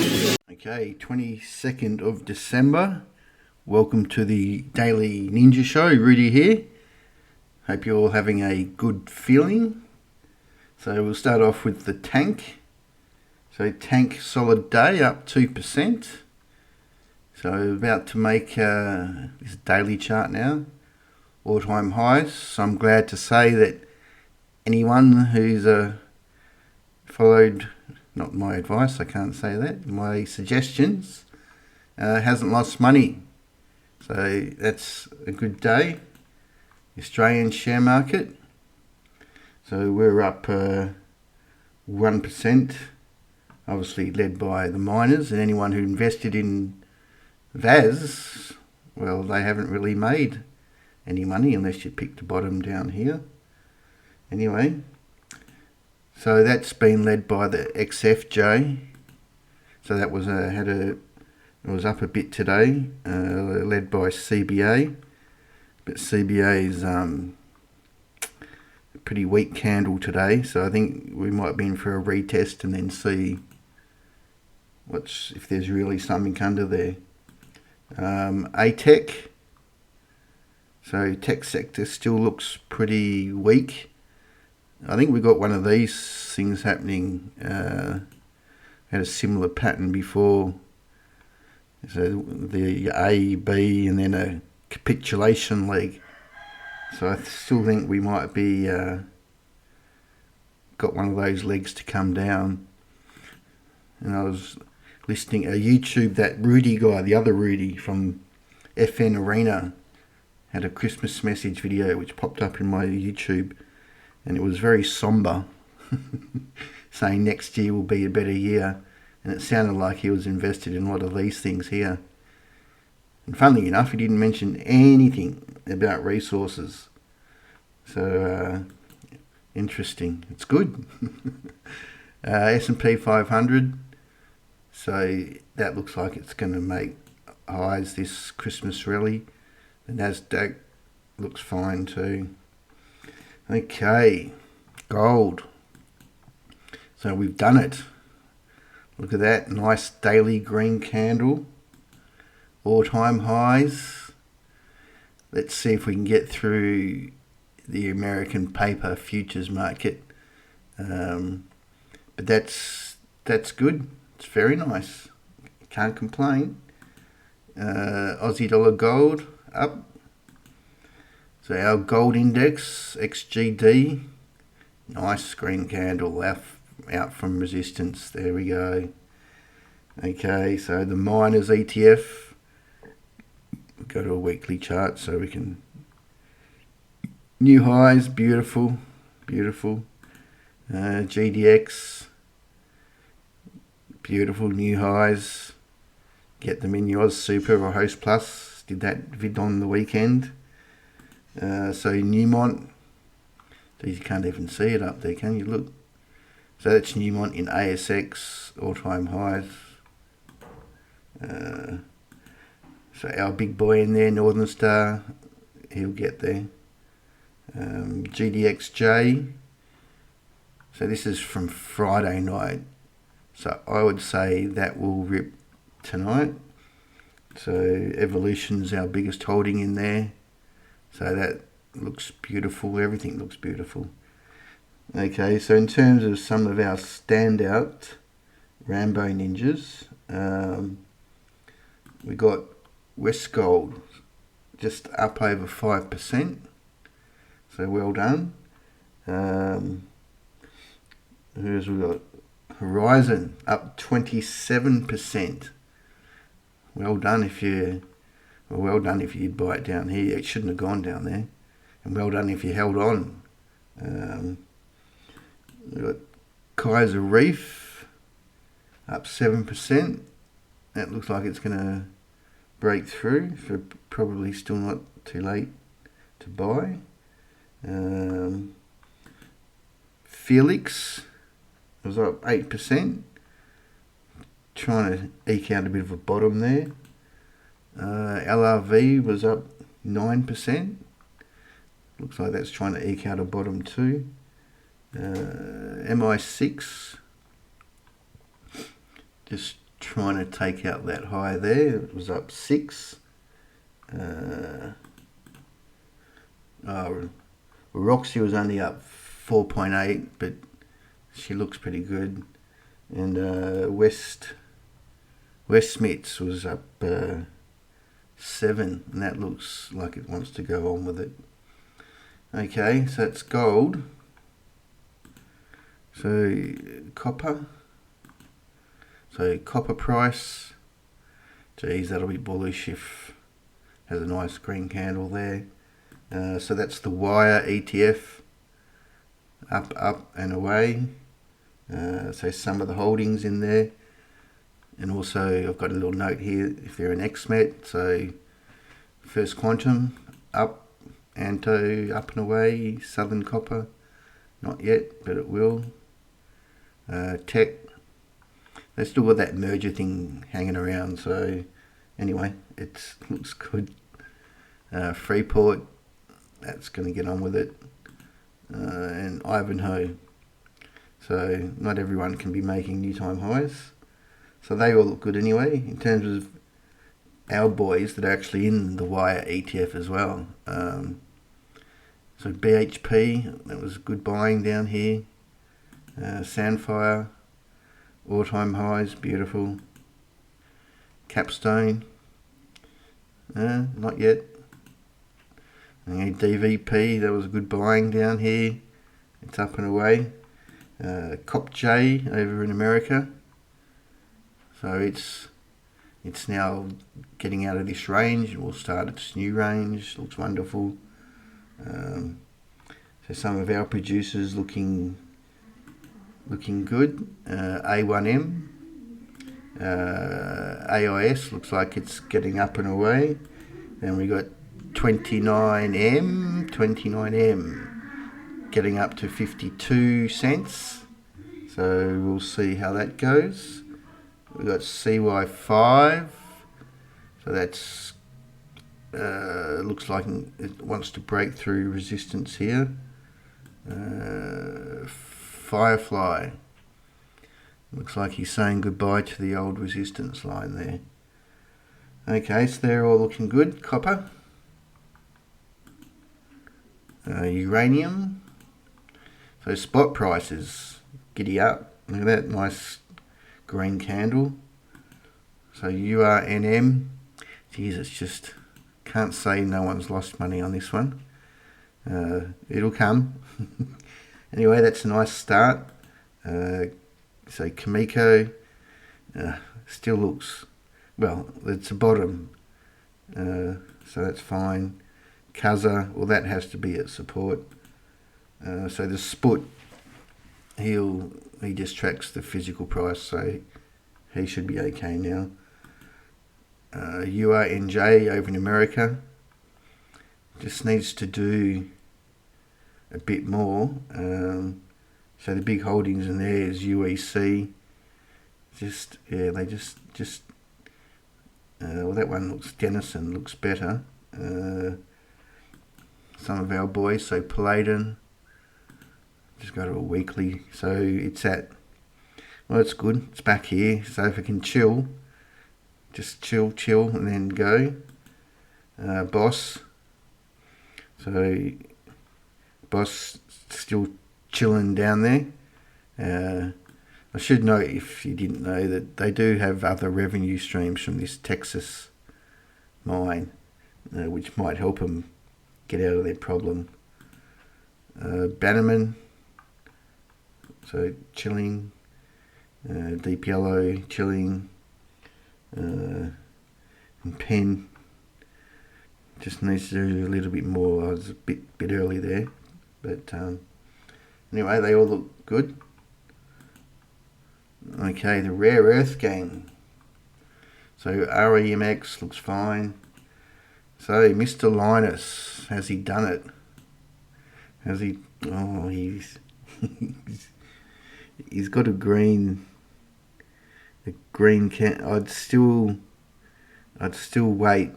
Okay, 22nd of December. Welcome to the Daily Ninja Show. Rudy here. Hope you're all having a good feeling. So we'll start off with the tank. So tank solid day up 2%. So about to make this daily chart now. All-time highs. So I'm glad to say that anyone who's followed, not my advice, I can't say that, my suggestions, hasn't lost money. So that's a good day. Australian share market. So we're up 1%, obviously led by the miners, and anyone who invested in VAS, well, they haven't really made any money unless you pick the bottom down here. Anyway, so that's been led by the XFJ. So that was it was up a bit today, led by CBA, but CBA is a pretty weak candle today. So I think we might be in for a retest and then see if there's really something under there. ATEC. So tech sector still looks pretty weak. I think we got one of these things happening. Had a similar pattern before. So the A, B, and then a capitulation leg. So I still think we might be got one of those legs to come down. And I was listening to YouTube, that Rudy guy, the other Rudy from FN Arena, had a Christmas message video which popped up in my YouTube, and it was very somber, saying next year will be a better year, and it sounded like he was invested in a lot of these things here. And funnily enough, he didn't mention anything about resources. So interesting. It's good. S&P 500. So that looks like it's going to make highs this Christmas rally. The Nasdaq looks fine too. Okay, gold. So we've done it. Look at that, nice daily green candle. All-time highs. Let's see if we can get through the American paper futures market. But that's good. It's very nice. Can't complain. Aussie dollar gold up. So our gold index, XGD, nice green candle out from resistance. There we go. Okay, so the miners ETF, go to a weekly chart so we can, new highs, beautiful. GDX, beautiful new highs. Get them in your Super or Host Plus. Did that vid on the weekend. So Newmont, you can't even see it up there, can you? Look. So that's Newmont in ASX, all-time highs. So our big boy in there, Northern Star, he'll get there. GDXJ. So this is from Friday night. So I would say that will rip tonight. So Evolution's our biggest holding in there. So that looks beautiful. Everything looks beautiful. Okay, so in terms of some of our standout Rambo ninjas, we got Westgold just up over 5%. So well done. Who's we got? Horizon up 27%. Well done if you buy it down here. It shouldn't have gone down there. And well done if you held on. We've got Kaiser Reef up 7%. That looks like it's going to break through. So probably still not too late to buy. Felix was up 8%. Trying to eke out a bit of a bottom there. LRV was up 9%. Looks like that's trying to eke out a bottom too. MI6 just trying to take out that high there. It was up 6. Roxy was only up 4.8, but she looks pretty good. And West Smiths was up 7, and that looks like it wants to go on with it. Okay, so that's gold. So copper. So copper price. Geez, that'll be bullish if has a nice green candle there. So that's the wire ETF. Up and away. So some of the holdings in there. And also I've got a little note here if they're an XMET. So First Quantum, up. Anto, up and away. Southern Copper, not yet, but it will. Tech, they still got that merger thing hanging around, so anyway, it looks good. Freeport, that's going to get on with it. And Ivanhoe, so not everyone can be making new time highs, so they all look good anyway in terms of our boys that are actually in the wire ETF as well. So BHP, that was good buying down here. Sandfire, all-time highs, beautiful. Capstone, not yet. DVP, that was good buying down here. It's up and away. CopJ over in America. So it's now getting out of this range. We'll start its new range. Looks wonderful. So some of our producers looking good. A1M, AIS looks like it's getting up and away. Then we got 29M getting up to 52 cents. So we'll see how that goes. We got CY5. So that's looks like it wants to break through resistance here. Firefly, looks like he's saying goodbye to the old resistance line there. Okay, so they're all looking good. Copper, uranium. So spot prices giddy up. Look at that nice green candle. So URNM, geez, it's just can't say no one's lost money on this one. It'll come. Anyway, that's a nice start. So Kamiko still looks, well, it's a bottom. So that's fine. Kaza, well, that has to be at support. So the Sput, he just tracks the physical price, so he should be okay now. URNJ over in America just needs to do a bit more. So the big holdings in there is UEC. Well, that one looks, Denison looks better. Some of our boys, so Palladium, just go to a weekly, so it's at, well, it's good, it's back here, so if it can chill, just chill and then go. Boss, so Boss still chilling down there. I should note, if you didn't know, that they do have other revenue streams from this Texas mine, which might help them get out of their problem. Bannerman, so chilling. Deep Yellow, chilling. And Pen just needs to do a little bit more. I was a bit early there, but anyway, they all look good. Okay, the rare earth gang. So REMX looks fine. So Mr. Linus, has he done it? Has he? Oh, he's he's got a green can. I'd still wait.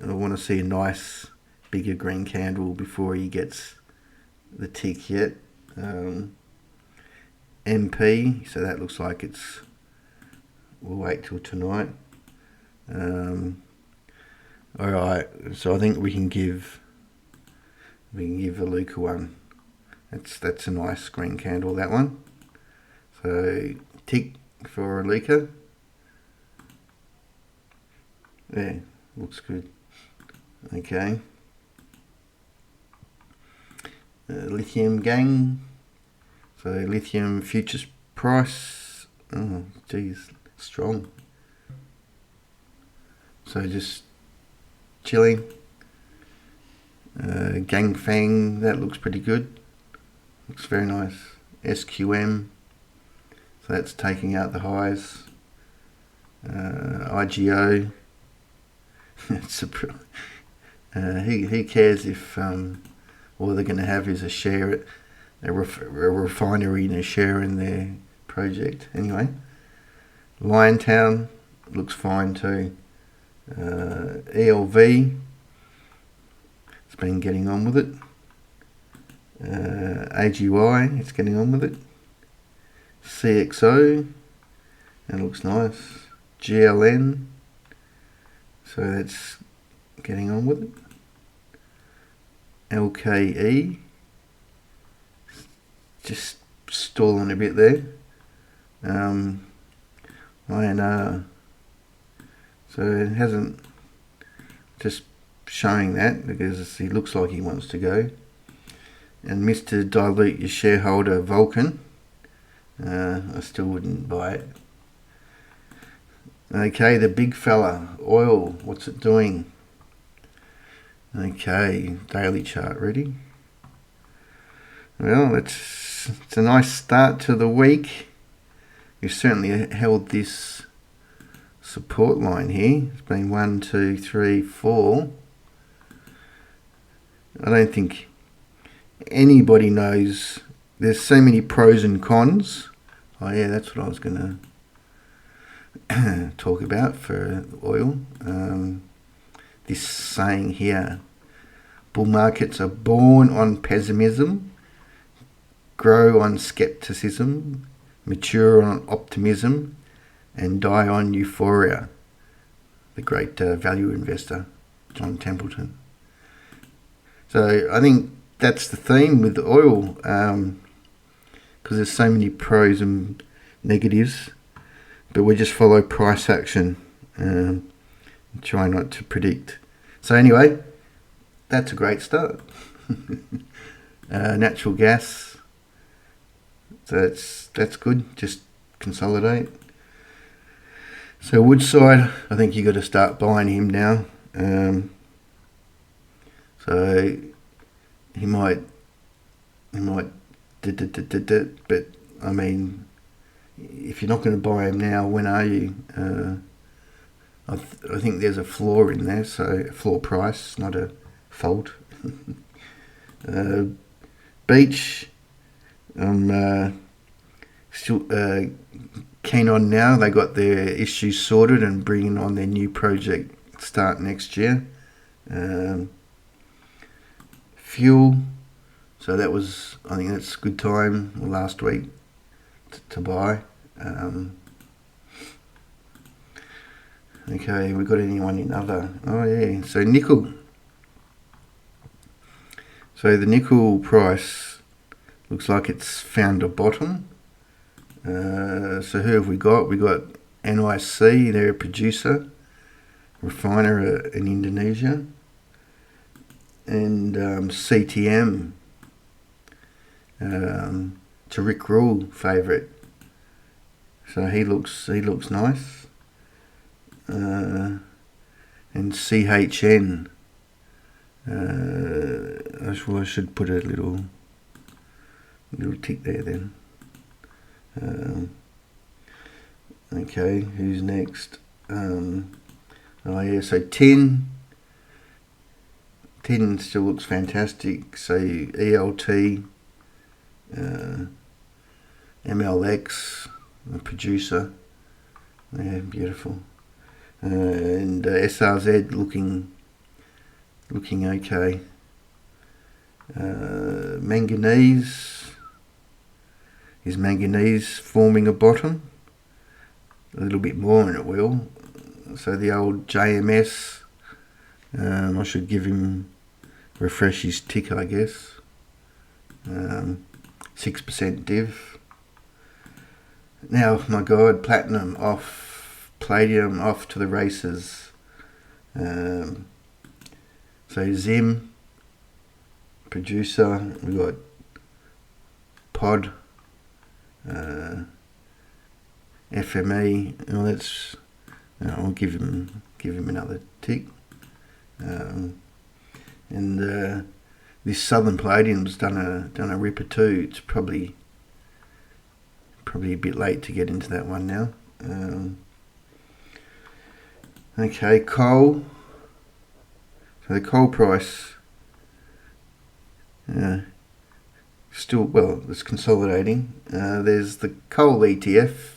I want to see a nice bigger green candle before he gets the tick yet. MP, so that looks like it's we'll wait till tonight. All right, so I think we can give Aluka one. That's a nice green candle, that one. So tick for Aluka. Yeah, looks good. Okay. Lithium gang. So lithium futures price. Oh, geez, strong. So just chilling. Gang Fang, that looks pretty good. Looks very nice. SQM. So that's taking out the highs. IGO. Who cares if all they're going to have is a refinery and a share in their project. Anyway, Liontown looks fine too. ELV, it's been getting on with it. AGY, it's getting on with it. CXO, that looks nice. GLN, so that's getting on with it. LKE, just stalling a bit there. INR, so it hasn't, just showing that because he looks like he wants to go. And Mr. Dilute Your Shareholder Vulcan, I still wouldn't buy it. Okay, the big fella, oil, what's it doing? Okay, daily chart ready. Well, it's a nice start to the week. We've certainly held this support line here. It's been 1, 2, 3, 4. I don't think anybody knows. There's so many pros and cons. Oh yeah, that's what I was going to talk about for oil. This saying here: bull markets are born on pessimism, grow on skepticism, mature on optimism, and die on euphoria. The great value investor, John Templeton. So I think that's the theme with oil, because there's so many pros and negatives, but we just follow price action and try not to predict. So anyway, that's a great start. Natural gas, so that's good. Just consolidate. So Woodside, I think you got to start buying him now. So he might, but I mean, if you're not going to buy him now, when are you? I think there's a floor in there, so a floor price, not a fault. Beach, I'm still keen on now. They got their issues sorted and bringing on their new project start next year. Fuel, so I think that's a good time last week to buy. Okay, we got anyone in other? Oh yeah, so nickel. So the nickel price looks like it's found a bottom. So who have we got? We got NIC, they're a producer, refiner in Indonesia, and CTM, to Rick Rule favourite. So he looks nice. And CHN. I should put a little tick there then. Okay, who's next? Oh yeah, so tin still looks fantastic. So ELT, MLX, a producer. Yeah, beautiful. And SRZ looking okay. Manganese. Is manganese forming a bottom? a little bit more and it will. So the old JMS, I should give him, refresh his tick, I guess. 6% div. Now, my God, platinum off, palladium off to the races. So Zim, producer, we got Pod, FME. Well, that's, I'll give him another tick. And this Southern Palladium's done a ripper too. It's probably a bit late to get into that one now. Okay, coal. So the coal price, still, well, it's consolidating. There's the coal ETF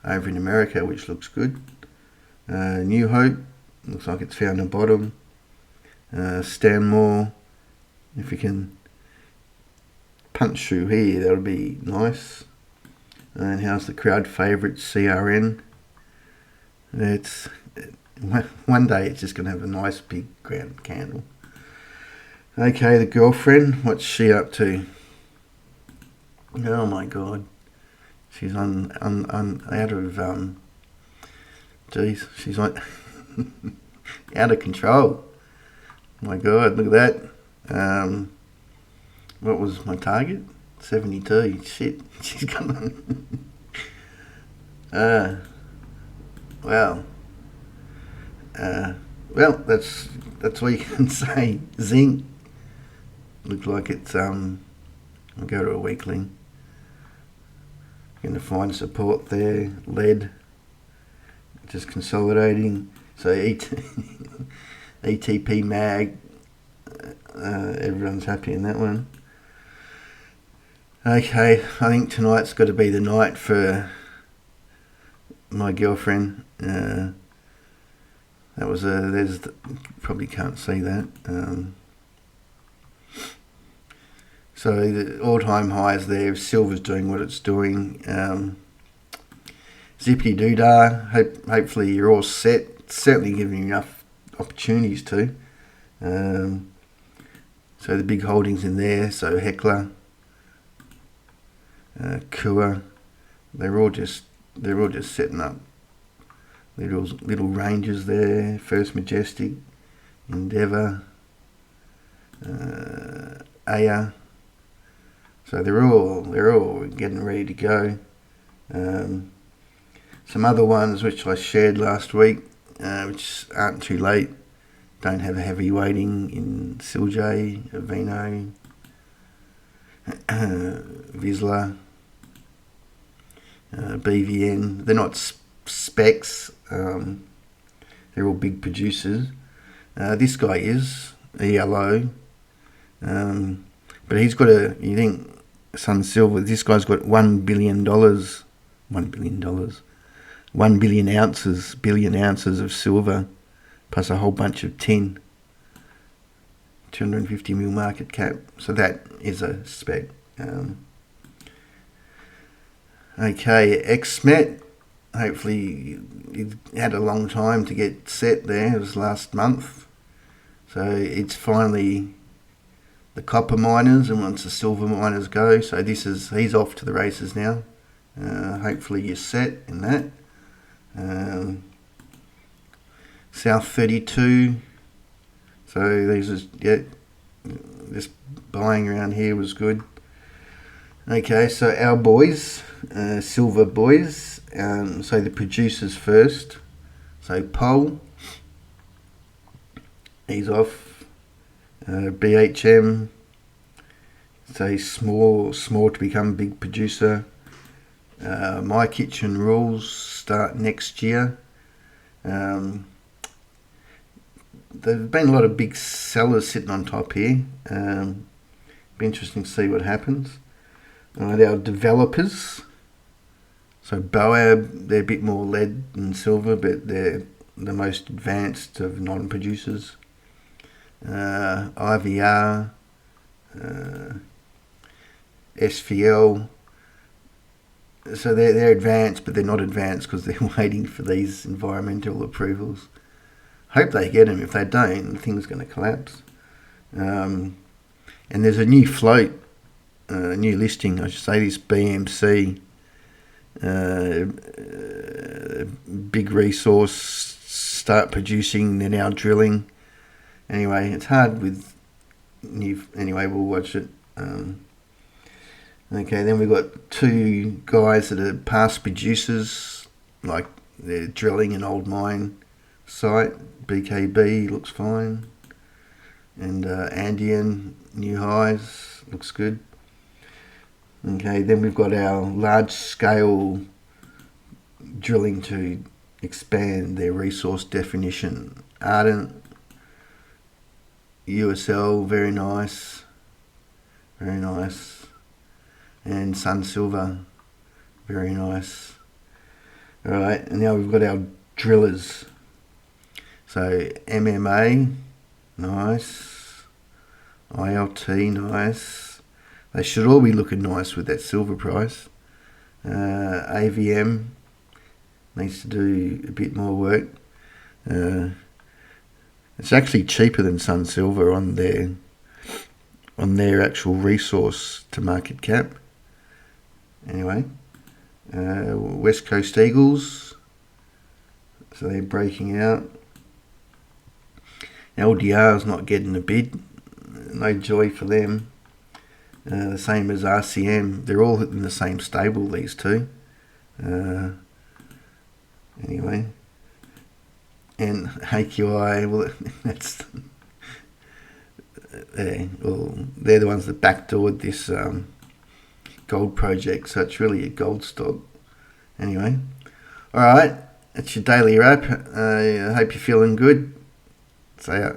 over in America, which looks good. New Hope, looks like it's found a bottom. Stanmore, if we can punch through here, that'll be nice. And how's the crowd favourite CRN? It's one day it's just going to have a nice big ground candle. Okay, the girlfriend, what's she up to? Oh my God, she's out of she's like out of control. My God, look at that. What was my target? 72. Shit, she's coming. Well, that's all you can say. Zinc looks like it's I'll go to a weekly. Going to find support there. Lead just consolidating. So ETP mag, everyone's happy in that one. Okay, I think tonight's got to be the night for my girlfriend. That was probably can't see that. So the all-time highs there. Silver's doing what it's doing. Zippy doodah. Hopefully you're all set. It's certainly giving you enough opportunities to. So the big holdings in there. So Heckler, Kua, they're all just setting up little ranges there. First Majestic, Endeavour, Aya. So they're all getting ready to go. Some other ones which I shared last week, which aren't too late, don't have a heavy weighting in Silj, Avino, Vizsla, BVN. They're not specs. They're all big producers. This guy is ELO, but he's got you think Sun Silver, this guy's got $1 billion, $1 billion ounces of silver, plus a whole bunch of tin, 250 mil market cap. So that is a spec. Okay, XMET, hopefully it had a long time to get set there. It was last month. So it's finally the copper miners, and once the silver miners go, so he's off to the races now. Hopefully you're set in that. South 32. So this buying around here was good. Okay, so our boys, silver boys. So the producers first. So Pole, he's off. BHM, say small to become a big producer. My Kitchen Rules start next year. There's been a lot of big sellers sitting on top here. Be interesting to see what happens. Our developers. So Boab, they're a bit more lead and silver, but they're the most advanced of non-producers. So they're advanced, but they're not advanced because they're waiting for these environmental approvals. Hope they get them. If they don't, the thing's going to collapse. And there's a new float, new listing, I should say, this BMC, big resource, start producing, they're now drilling. Anyway, it's hard with new... Anyway, we'll watch it. Okay, then we've got two guys that are past producers, like they're drilling an old mine site. BKB looks fine. And Andean, new highs, looks good. Okay, then we've got our large scale drilling to expand their resource definition. Ardent, USL, very nice. Very nice. And Sun Silver, very nice. Alright, and now we've got our drillers. So MMA, nice. ILT, nice. They should all be looking nice with that silver price. AVM needs to do a bit more work. It's actually cheaper than Sun Silver on their actual resource to market cap. Anyway, West Coast Eagles, so they're breaking out. LDR's not getting a bid, no joy for them. The same as RCM, they're all in the same stable, these two. Anyway, and AQI, well, that's... well, they're the ones that backdoored this gold project, so it's really a gold stock. Anyway, alright, that's your daily wrap. I hope you're feeling good. See ya.